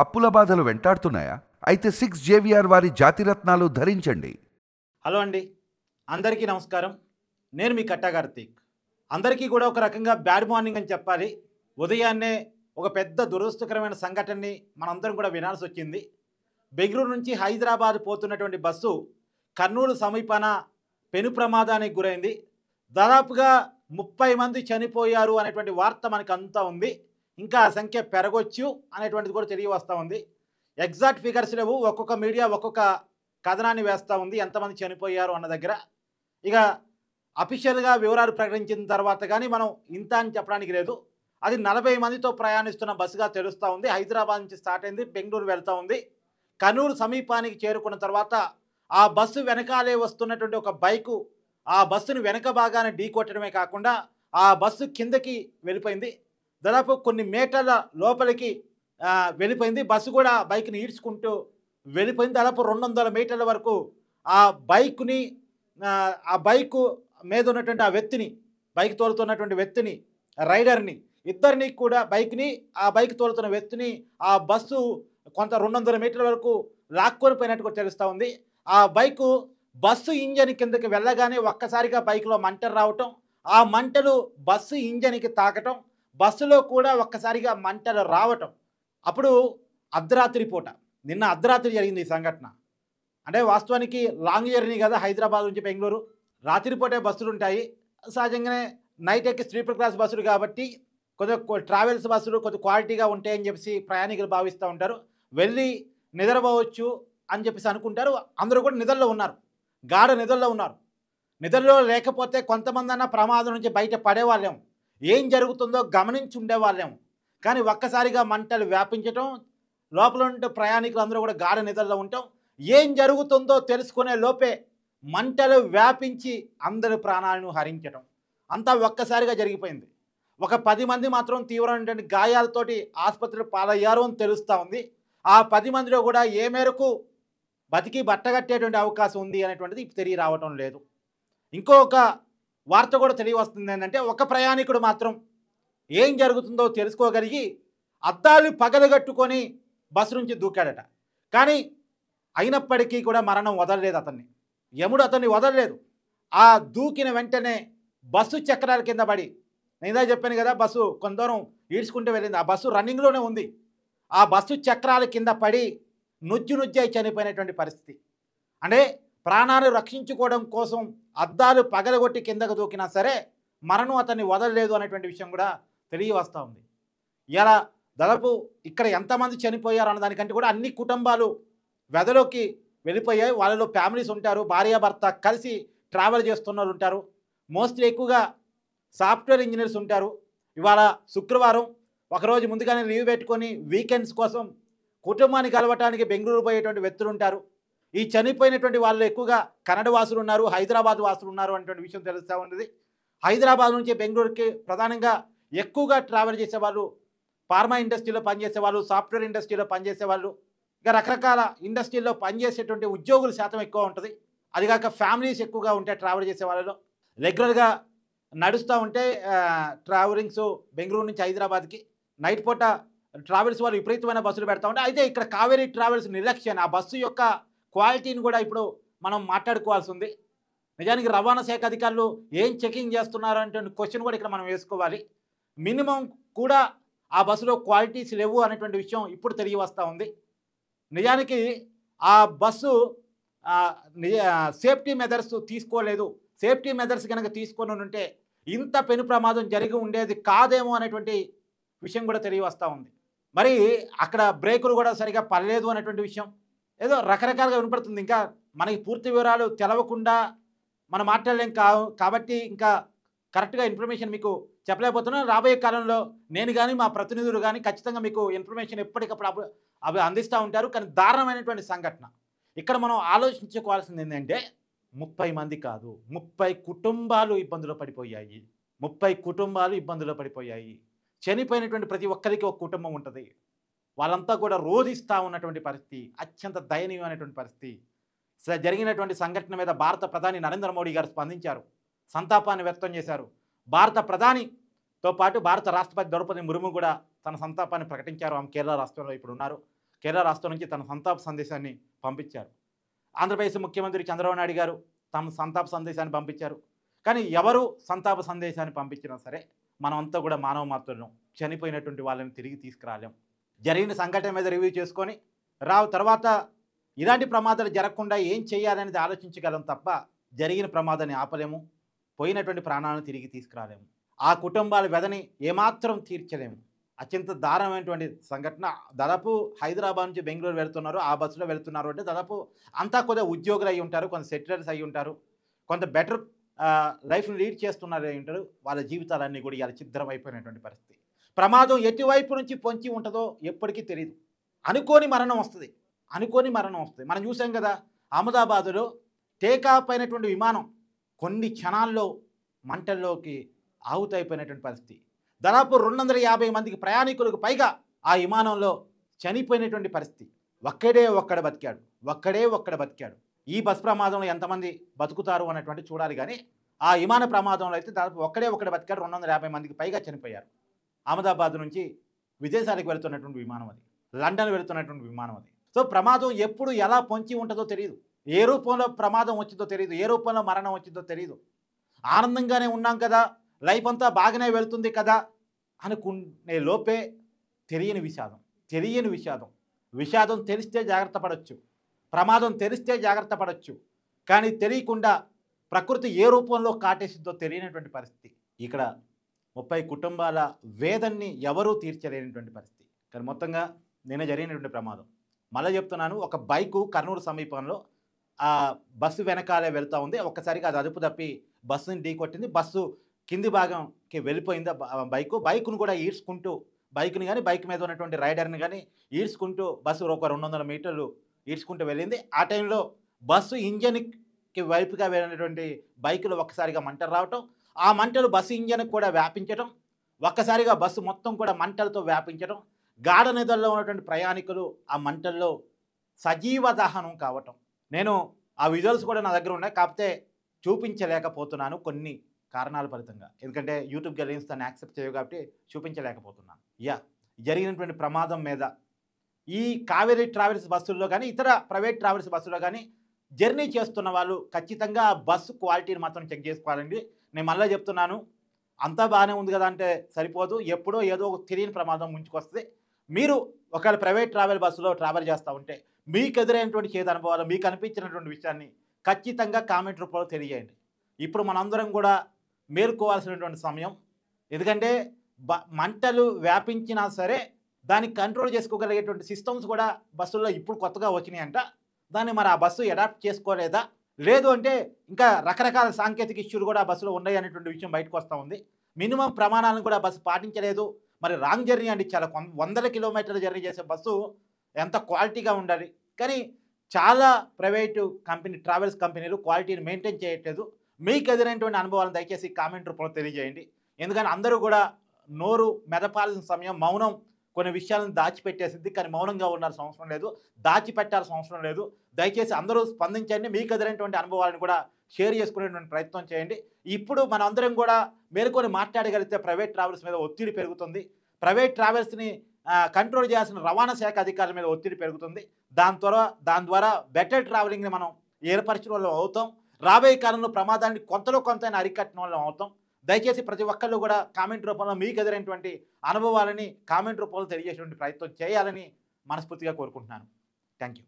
అప్పుల బాధలు వెంటాడుతున్నాయా? అయితే 6 జేవిఆర్ వారి జాతిరత్నాలు ధరించండి. హలో అండి, అందరికీ నమస్కారం. నేను మీ కట్టా కార్తీక్. అందరికీ కూడా ఒక రకంగా బ్యాడ్ మార్నింగ్ అని చెప్పాలి. ఉదయాన్నే ఒక పెద్ద దురదృష్టకరమైన సంఘటనని మనందరం కూడా వినాల్సి వచ్చింది. బెంగళూరు నుంచి హైదరాబాద్ పోతున్నటువంటి బస్సు కర్నూలు సమీపాన పెను ప్రమాదానికి గురైంది. దాదాపుగా 30 మంది చనిపోయారు అనేటువంటి వార్త మనకు అంతా ఉంది. ఇంకా ఆ సంఖ్య పెరగొచ్చు అనేటువంటిది కూడా తెలియవస్తూ ఉంది. ఎగ్జాక్ట్ ఫిగర్స్ లేవు, ఒక్కొక్క మీడియా ఒక్కొక్క కథనాన్ని వేస్తూ ఉంది ఎంతమంది చనిపోయారు అన్న దగ్గర. ఇక అఫీషియల్గా వివరాలు ప్రకటించిన తర్వాత కానీ మనం ఇంత అని చెప్పడానికి లేదు. అది 40 మందితో ప్రయాణిస్తున్న బస్సుగా తెలుస్తూ ఉంది. హైదరాబాద్ నుంచి స్టార్ట్ అయింది, బెంగళూరు వెళ్తూ ఉంది. కర్నూలు సమీపానికి చేరుకున్న తర్వాత ఆ బస్సు వెనకాలే వస్తున్నటువంటి ఒక బైకు ఆ బస్సును వెనక భాగాన్ని ఢీకొట్టడమే కాకుండా ఆ బస్సు కిందకి వెళ్ళిపోయింది. దాదాపు కొన్ని మీటర్ల లోపలికి వెళ్ళిపోయింది. బస్సు కూడా బైక్ని ఈడ్చుకుంటూ వెళ్ళిపోయింది. దాదాపు 200 మీటర్ల వరకు ఆ బైక్ని ఆ బైకు మీద ఉన్నటువంటి ఆ వ్యక్తిని, బైక్ తోలుతున్నటువంటి వ్యక్తిని, రైడర్ని, ఇద్దరిని కూడా ఆ బైక్ తోలుతున్న వ్యక్తిని ఆ బస్సు కొంత 200 మీటర్ల వరకు లాక్కొని పోయినట్టు కూడా తెలుస్తూ ఉంది. ఆ బస్సు ఇంజన్ కిందకి వెళ్ళగానే ఒక్కసారిగా బైక్లో మంటలు రావటం, ఆ మంటలు బస్సు ఇంజన్కి తాకటం, బస్సులో కూడా ఒక్కసారిగా మంటలు రావటం. అప్పుడు అర్ధరాత్రి పూట, నిన్న అర్ధరాత్రి జరిగింది ఈ సంఘటన. అంటే వాస్తవానికి లాంగ్ జర్నీ కదా, హైదరాబాద్ నుంచి బెంగళూరు, రాత్రిపూటే బస్సులు ఉంటాయి. సహజంగానే నైట్ ఎక్కి స్లీపర్ క్లాస్ బస్సులు కాబట్టి కొద్దిగా ట్రావెల్స్ బస్సులు కొద్దిగా క్వాలిటీగా ఉంటాయని చెప్పేసి ప్రయాణికులు భావిస్తూ ఉంటారు. వెళ్ళి నిద్రపోవచ్చు అని చెప్పేసి అనుకుంటారు. అందరూ కూడా నిద్రలో ఉన్నారు, గాఢ నిద్రలో ఉన్నారు. నిద్రలో లేకపోతే కొంతమంది అన్న ప్రమాదం నుంచి బయట పడేవాళ్ళేం, ఏం జరుగుతుందో గమనించి ఉండేవాళ్ళేం. కానీ ఒక్కసారిగా మంటలు వ్యాపించటం, లోపల ఉంటే ప్రయాణికులు అందరూ కూడా గాఢ నిద్రలో ఉండటం, ఏం జరుగుతుందో తెలుసుకునే లోపే మంటలు వ్యాపించి అందరి ప్రాణాలను హరించటం, అంతా ఒక్కసారిగా జరిగిపోయింది. ఒక 10 మంది మాత్రం తీవ్రమైనటువంటి గాయాలతోటి ఆసుపత్రిలో పాలయ్యారు అని తెలుస్తూ ఉంది. ఆ 10 మందిలో కూడా ఏ మేరకు బతికి బట్టగట్టేటువంటి అవకాశం ఉంది అనేటువంటిది ఇప్పుడు తెలియ రావటం లేదు. ఇంకొక వార్త కూడా తెలియవస్తుంది ఏంటంటే, ఒక ప్రయాణికుడు మాత్రం ఏం జరుగుతుందో తెలుసుకోగలిగి అద్దాలు పగలగట్టుకొని బస్సు నుంచి దూకాడట. కానీ అయినప్పటికీ కూడా మరణం వదలలేదు అతన్ని, యముడు అతన్ని వదలలేదు. ఆ దూకిన వెంటనే బస్సు చక్రాల కింద పడి, నేను చెప్పాను కదా బస్సు కొంత దూరం ఈడ్చుకుంటూ వెళ్ళింది, ఆ బస్సు రన్నింగ్లోనే ఉంది. ఆ బస్సు చక్రాల కింద పడి నుజ్జై చనిపోయినటువంటి పరిస్థితి. అంటే ప్రాణాలు రక్షించుకోవడం కోసం అద్దాలు పగలగొట్టి కిందకు దూకినా సరే మరణం అతన్ని వదలలేదు అనేటువంటి విషయం కూడా తెలియవస్తూ ఉంది. ఇలా దాదాపు ఇక్కడ ఎంతమంది చనిపోయారు అన్న దానికంటే కూడా అన్ని కుటుంబాలు వెదలోకి వెళ్ళిపోయాయి. వాళ్ళలో ఫ్యామిలీస్ ఉంటారు, భార్యాభర్త కలిసి ట్రావెల్ చేస్తున్న వాళ్ళు ఉంటారు. మోస్ట్లీ ఎక్కువగా సాఫ్ట్వేర్ ఇంజనీర్స్ ఉంటారు. ఇవాళ శుక్రవారం ఒకరోజు ముందుగానే లీవ్ పెట్టుకొని వీకెండ్స్ కోసం కుటుంబాన్ని కలవటానికి బెంగళూరు పోయేటువంటి వ్యక్తులు ఉంటారు. ఈ చనిపోయినటువంటి వాళ్ళు ఎక్కువగా కన్నడ వాసులు ఉన్నారు, హైదరాబాద్ వాసులు ఉన్నారు అనేటువంటి విషయం తెలుస్తూ ఉన్నది. హైదరాబాద్ నుంచి బెంగళూరుకి ప్రధానంగా ఎక్కువగా ట్రావెల్ చేసేవాళ్ళు ఫార్మా ఇండస్ట్రీలో పనిచేసేవాళ్ళు, సాఫ్ట్వేర్ ఇండస్ట్రీలో పనిచేసేవాళ్ళు, ఇంకా రకరకాల ఇండస్ట్రీల్లో పనిచేసేటువంటి ఉద్యోగుల శాతం ఎక్కువ ఉంటుంది. అదిగాక ఫ్యామిలీస్ ఎక్కువగా ఉంటాయి ట్రావెల్ చేసే వాళ్ళలో. రెగ్యులర్గా నడుస్తూ ఉంటే ట్రావెలింగ్స్ బెంగళూరు నుంచి హైదరాబాద్కి నైట్ పూట ట్రావెల్స్ వాళ్ళు విపరీతమైన బస్సులు పెడతా ఉంటాయి. అయితే ఇక్కడ కావేరీ ట్రావెల్స్ నిర్లక్ష్యాన్ని, ఆ బస్సు యొక్క క్వాలిటీని కూడా ఇప్పుడు మనం మాట్లాడుకోవాల్సి ఉంది. నిజానికి రవాణా శాఖ అధికారులు ఏం చెకింగ్ చేస్తున్నారు అంటే క్వశ్చన్ కూడా ఇక్కడ మనం వేసుకోవాలి. మినిమం కూడా ఆ బస్సులో క్వాలిటీస్ లేవు అనేటువంటి విషయం ఇప్పుడు తెలియవస్తూ ఉంది. నిజానికి ఆ బస్సు సేఫ్టీ మెజర్స్ తీసుకోలేదు. సేఫ్టీ మెజర్స్ కనుక తీసుకొని ఉంటే ఇంత పెను ప్రమాదం జరిగి ఉండేది కాదేమో అనేటువంటి విషయం కూడా తెలియవస్తూ ఉంది. మరి అక్కడ బ్రేకులు కూడా సరిగా పడలేదు అనేటువంటి విషయం ఏదో రకరకాలుగా వినపడుతుంది. ఇంకా మనకి పూర్తి వివరాలు తెలవకుండా మనం మాట్లాడలేం కాబట్టి ఇంకా కరెక్ట్గా ఇన్ఫర్మేషన్ మీకు చెప్పలేకపోతున్నాను. రాబోయే కాలంలో నేను కానీ మా ప్రతినిధులు కానీ ఖచ్చితంగా మీకు ఇన్ఫర్మేషన్ ఎప్పటికప్పుడు అవి అందిస్తూ ఉంటారు. కానీ దారుణమైనటువంటి సంఘటన ఇక్కడ మనం ఆలోచించుకోవాల్సింది ఏంటంటే 30 మంది కాదు, 30 కుటుంబాలు ఇబ్బందులో పడిపోయాయి. 30 కుటుంబాలు ఇబ్బందులో పడిపోయాయి. చనిపోయినటువంటి ప్రతి ఒక్కరికి ఒక కుటుంబం ఉంటుంది. వాళ్ళంతా కూడా రోధిస్తూ ఉన్నటువంటి పరిస్థితి, అత్యంత దయనీయమైనటువంటి పరిస్థితి. జరిగినటువంటి సంఘటన మీద భారత ప్రధాని నరేంద్ర మోడీ గారు స్పందించారు, సంతాపాన్ని వ్యక్తం చేశారు. భారత ప్రధానితో పాటు భారత రాష్ట్రపతి ద్రౌపది ముర్ము కూడా తన సంతాపాన్ని ప్రకటించారు. ఆమె కేరళ రాష్ట్రంలో ఇప్పుడు ఉన్నారు. కేరళ రాష్ట్రం నుంచి తన సంతాప సందేశాన్ని పంపించారు. ఆంధ్రప్రదేశ్ ముఖ్యమంత్రి చంద్రబాబు నాయుడు గారు తమ సంతాప సందేశాన్ని పంపించారు. కానీ ఎవరు సంతాప సందేశాన్ని పంపించినా సరే మనమంతా కూడా మానవ మాత్రం చనిపోయినటువంటి వాళ్ళని తిరిగి తీసుకురాలేం. జరిగిన సంఘటన మీద రివ్యూ చేసుకొని తర్వాత ఇలాంటి ప్రమాదాలు జరగకుండా ఏం చేయాలనేది ఆలోచించగలం తప్ప జరిగిన ప్రమాదాన్ని ఆపలేము, పోయినటువంటి ప్రాణాలను తిరిగి తీసుకురాలేము, ఆ కుటుంబాల వ్యధని ఏమాత్రం తీర్చలేము. అత్యంత దారుణమైనటువంటి సంఘటన. దాదాపు హైదరాబాద్ నుంచి బెంగళూరు వెళ్తున్నారు, ఆ బస్సులో వెళ్తున్నారు అంటే దాదాపు అంతా కొద్దిగా ఉద్యోగులు అయి ఉంటారు, కొంత సెటిలర్స్ అయి ఉంటారు, కొంత బెటర్ లైఫ్ని లీడ్ చేస్తున్నారు అయి ఉంటారు. వాళ్ళ జీవితాలన్నీ కూడా ఇలా ఛిద్రమైపోయినటువంటి పరిస్థితి. ప్రమాదం ఎటువైపు నుంచి పొంచి ఉంటుందో ఎప్పటికీ తెలియదు. అనుకోని మరణం వస్తుంది. మనం చూసాం కదా, అహ్మదాబాదులో టేకాఫ్ అయినటువంటి విమానం కొన్ని క్షణాల్లో మంటల్లోకి ఆహుతైపోయినటువంటి పరిస్థితి. దాదాపు 250 మందికి ప్రయాణికులకు పైగా ఆ విమానంలో చనిపోయినటువంటి పరిస్థితి. ఒక్కడే ఒక్కడ బతికాడు. ఈ బస్ ప్రమాదంలో ఎంతమంది బతుకుతారు అన్నటువంటి చూడాలి. కానీ ఆ విమాన ప్రమాదంలో అయితే దాదాపు ఒక్కడే బతికాడు. 250 మందికి పైగా చనిపోయారు. అహ్మదాబాద్ నుంచి విదేశాలకు వెళుతున్నటువంటి విమానం అది, లండన్ వెళుతున్నటువంటి విమానం అది. సో ప్రమాదం ఎప్పుడు ఎలా పొంచి ఉంటుందో తెలియదు, ఏ రూపంలో ప్రమాదం వచ్చిందో తెలియదు, ఏ రూపంలో మరణం వచ్చిందో తెలియదు. ఆనందంగానే ఉన్నాం కదా, లైఫ్ అంతా బాగానే వెళ్తుంది కదా అనుకునే లోపే తెలియని విషాదం. విషాదం తెలిస్తే జాగ్రత్త పడవచ్చు, ప్రమాదం తెలిస్తే జాగ్రత్త పడవచ్చు, కానీ తెలియకుండా ప్రకృతి ఏ రూపంలో కాటేసిద్దో తెలియనటువంటి పరిస్థితి. ఇక్కడ 30 కుటుంబాల వేదన్ని ఎవరూ తీర్చలేనటువంటి పరిస్థితి. కానీ మొత్తంగా నిన్న జరిగినటువంటి ప్రమాదం మళ్ళీ చెప్తున్నాను. ఒక బైకు కర్నూలు సమీపంలో ఆ బస్సు వెనకాలే వెళ్తూ ఉంది. ఒక్కసారిగా అది అదుపు తప్పి బస్సుని ఢీకొట్టింది. బస్సు కింది భాగంకి వెళ్ళిపోయింది బైకును కూడా ఈడ్చుకుంటూ, బైక్ని కానీ బైక్ మీద ఉన్నటువంటి రైడర్ని కానీ ఈడ్చుకుంటూ బస్సు ఒక 200 మీటర్లు ఈడ్చుకుంటూ వెళ్ళింది. ఆ టైంలో బస్సు ఇంజన్కి వైపుగా వెళ్ళినటువంటి బైకులు ఒక్కసారిగా మంటలు రావటం, ఆ మంటలు బస్సు ఇంజన్కి కూడా వ్యాపించడం, ఒక్కసారిగా బస్సు మొత్తం కూడా మంటలతో వ్యాపించడం, గాఢ నిద్రలో ఉన్నటువంటి ప్రయాణికులు ఆ మంటల్లో సజీవ దహనం కావటం. నేను ఆ విజువల్స్ కూడా నా దగ్గర ఉన్నాయి, కాకపోతే చూపించలేకపోతున్నాను కొన్ని కారణాల ఫలితంగా. ఎందుకంటే యూట్యూబ్ గెలిన్స్ దాన్ని యాక్సెప్ట్ చేయవు కాబట్టి చూపించలేకపోతున్నాను. జరిగినటువంటి ప్రమాదం మీద ఈ కావేరీ ట్రావెల్స్ బస్సుల్లో కానీ ఇతర ప్రైవేట్ ట్రావెల్స్ బస్సులో కానీ జర్నీ చేస్తున్న వాళ్ళు ఖచ్చితంగా బస్సు క్వాలిటీని మాత్రం చెక్ చేసుకోవాలండి. నేను మళ్ళీ చెప్తున్నాను, అంతా బాగానే ఉంది కదా అంటే సరిపోదు, ఎప్పుడో ఏదో ఒక తెలియని ప్రమాదం ముంచుకొస్తుంది. మీరు ఒకవేళ ప్రైవేట్ ట్రావెల్ బస్సులో ట్రావెల్ చేస్తూ ఉంటే మీకు ఎదురైనటువంటి చేదు అనుభవాలు, మీకు అనిపించినటువంటి విషయాన్ని ఖచ్చితంగా కామెంట్ రూపంలో తెలియజేయండి. ఇప్పుడు మనందరం కూడా మేల్కోవాల్సినటువంటి సమయం. ఎందుకంటే మంటలు వ్యాపించినా సరే దాన్ని కంట్రోల్ చేసుకోగలిగేటువంటి సిస్టమ్స్ కూడా బస్సుల్లో ఇప్పుడు కొత్తగా వచ్చినాయంట. దాన్ని మరి ఆ బస్సు అడాప్ట్ చేసుకోలేదా, లేదు అంటే ఇంకా రకరకాల సాంకేతిక ఇష్యూలు కూడా బస్సులో ఉన్నాయి అనేటువంటి విషయం బయటకు వస్తూ ఉంది. మినిమం ప్రమాణాలను కూడా బస్సు పాటించలేదు. మరి రాంగ్ జర్నీ అండి, చాలా వందల కిలోమీటర్ల జర్నీ చేసే బస్సు ఎంత క్వాలిటీగా ఉండాలి. కానీ చాలా ప్రైవేటు ట్రావెల్స్ కంపెనీలు క్వాలిటీని మెయింటైన్ చేయట్లేదు. మీకు ఎదురైనటువంటి అనుభవాలను దయచేసి కామెంట్ రూపంలో తెలియజేయండి. ఎందుకంటే అందరూ కూడా నోరు మెదపాల్సిన సమయం, మౌనం కొన్ని విషయాలను దాచిపెట్టేసింది. కానీ మౌనంగా ఉండాల్సిన అవసరం లేదు, దాచిపెట్టాల్సిన అవసరం లేదు. దయచేసి అందరూ స్పందించండి, మీకు ఎదురైనటువంటి అనుభవాలను కూడా షేర్ చేసుకునేటువంటి ప్రయత్నం చేయండి. ఇప్పుడు మనం అందరం కూడా మేలుకొని మాట్లాడగలిగితే ప్రైవేట్ ట్రావెల్స్ మీద ఒత్తిడి పెరుగుతుంది, ప్రైవేట్ ట్రావెల్స్ని కంట్రోల్ చేయాల్సిన రవాణా శాఖ అధికారుల మీద ఒత్తిడి పెరుగుతుంది. దాని ద్వారా బెటర్ ట్రావెలింగ్ని మనం ఏర్పరిచిన వాళ్ళం అవుతాం. రాబోయే కాలంలో ప్రమాదాన్ని కొంతలో కొంతైనా అరికట్టిన వాళ్ళం అవుతాం. దయచేసి ప్రతి ఒక్కళ్ళు కూడా కామెంట్ రూపంలో మీకు ఎదురైనటువంటి అనుభవాలని కామెంట్ రూపంలో తెలియజేసేటువంటి ప్రయత్నం చేయాలని మనస్ఫూర్తిగా కోరుకుంటున్నాను. Thank you.